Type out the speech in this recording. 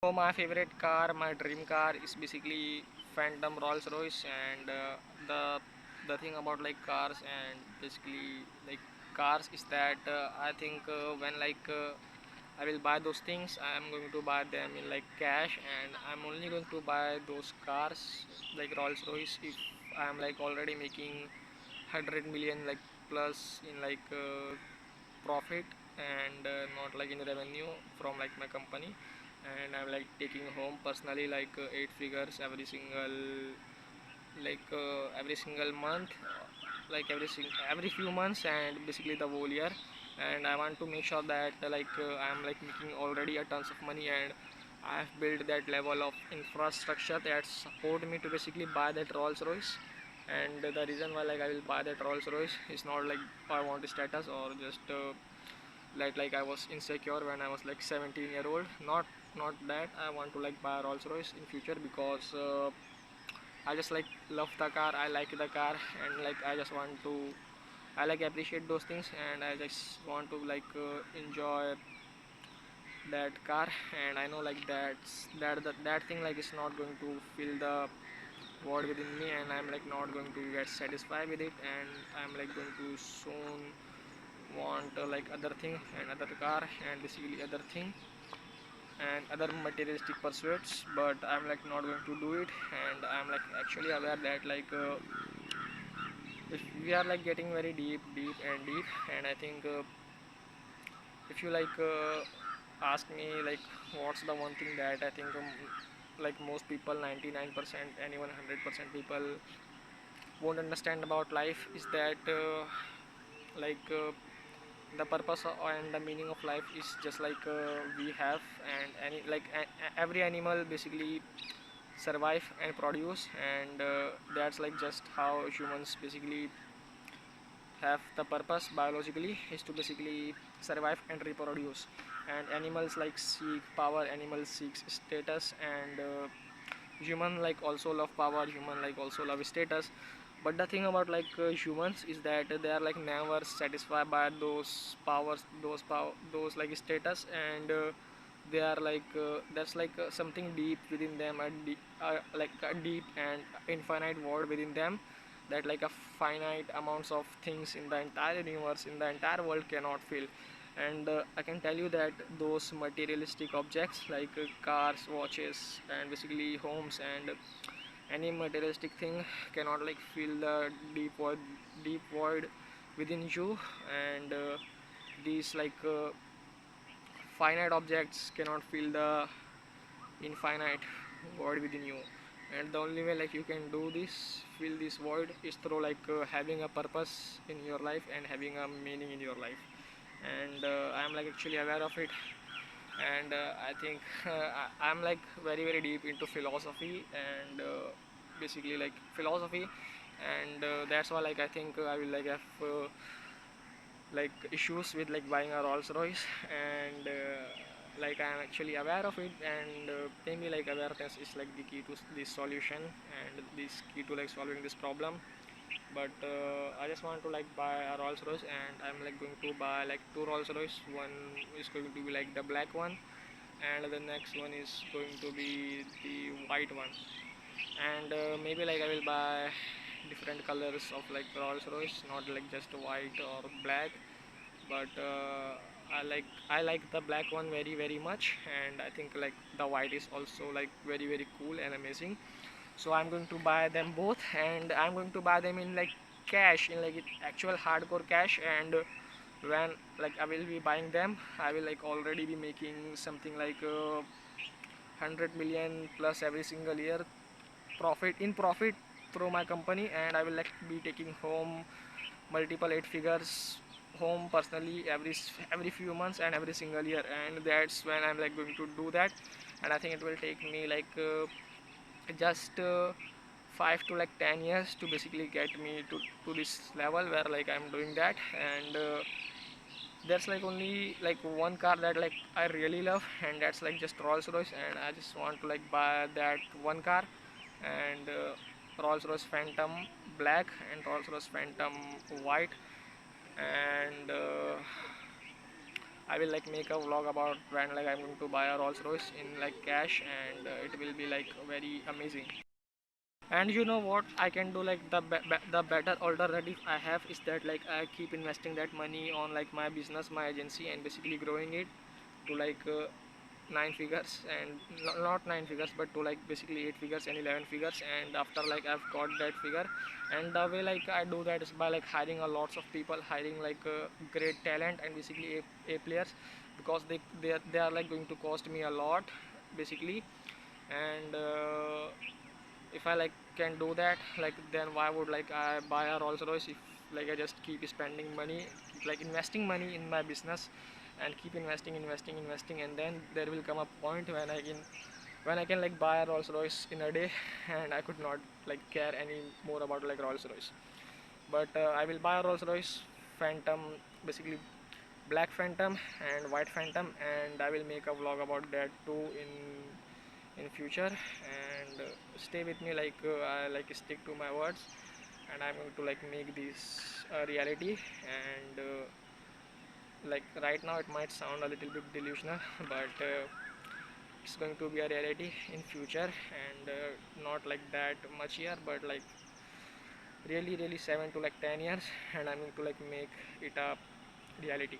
So my favorite car, my dream car is basically Phantom Rolls Royce, and the thing about like cars and basically like cars is that I think when I will buy those things, I am going to buy them in like cash, and I'm only going to buy those cars like Rolls Royce if I am like already making 100 million like plus in profit, and not like in revenue from like my company, and I'm like taking home personally like 8 figures every single month, every few months, and basically the whole year. And I want to make sure that I'm like making already a tons of money, and I have built that level of infrastructure that support me to basically buy that Rolls Royce. And the reason why like I will buy that Rolls Royce is not like I want a status or just like I was insecure when I was like 17-year-old. Not that I want to like buy a Rolls Royce in future, because I just like love the car. I like the car, and like I just want to I like appreciate those things, and I just want to enjoy that car. And I know like that thing like is not going to fill the void within me, and I'm like not going to get satisfied with it, and I'm like going to soon want like other thing and other car and basically other thing and other materialistic pursuits. But I'm like not going to do it, and I'm like actually aware that if we are like getting very deep, and I think if you ask me like what's the one thing that I think like most people, 99%, anyone 100% people won't understand about life is that like the purpose and the meaning of life is just we have, and every animal basically survive and produce, and that's like just how humans basically have the purpose biologically is to basically survive and reproduce. And animals like seek power, animals seek status, and human like also love power, human like also love status. But the thing about humans is that they are like never satisfied by those powers, those like status, and they are there's something deep within them, like a deep and infinite world within them, that like a finite amounts of things in the entire universe, in the entire world cannot fill. And I can tell you that those materialistic objects cars, watches, and basically homes, and any materialistic thing cannot like fill the deep void within you. And these finite objects cannot fill the infinite void within you. And the only way like you can do this, fill this void, is through having a purpose in your life and having a meaning in your life. And I am like actually aware of it. And I think I'm like very deep into philosophy, and basically like philosophy. And that's why like I think I will like have issues with like buying a Rolls Royce. And like I'm actually aware of it, and maybe like awareness is like the key to this solution, and this key to like solving this problem. But I just want to like buy a Rolls Royce, and I'm like going to buy like two Rolls Royce. One is going to be like the black one, and the next one is going to be the white one. And maybe like I will buy different colors of like Rolls Royce, not like just white or black. But I like the black one very much, and I think like the white is also like very cool and amazing. So I'm going to buy them both, and I'm going to buy them in like cash, in like actual hardcore cash. And when like I will be buying them, I will like already be making something 100 million plus every single year profit through my company, and I will like be taking home multiple 8 figures home personally every few months and every single year. And that's when I'm like going to do that. And I think it will take me just 5 to like 10 years to basically get me to this level where like I'm doing that. And there's like only like one car that like I really love, and that's like just Rolls Royce, and I just want to like buy that one car. And Rolls Royce Phantom black and Rolls Royce Phantom white. And I will like make a vlog about when like I'm going to buy a Rolls Royce in like cash, and it will be like very amazing. And you know what I can do, like the better alternative I have is that like I keep investing that money on like my business, my agency, and basically growing it to like 9 figures, and not 9 figures, but to like basically 8 figures and 11 figures. And after like I've got that figure, and the way like I do that is by like hiring a lots of people, hiring like great talent and basically a players, because they are like going to cost me a lot basically. And if I like can do that, like then why would like I buy a Rolls Royce if like I just keep spending money, keep like investing money in my business, and keep investing, and then there will come a point when I can like buy a Rolls Royce in a day, and I could not like care any more about like Rolls Royce. But I will buy a Rolls Royce Phantom, basically black Phantom and white Phantom, and I will make a vlog about that too in future. And stay with me, like I like stick to my words, and I'm going to like make this a reality. And like right now it might sound a little bit delusional, but it's going to be a reality in future, and not like that much year, but like really 7 to like 10 years, and I'm going to like make it a reality.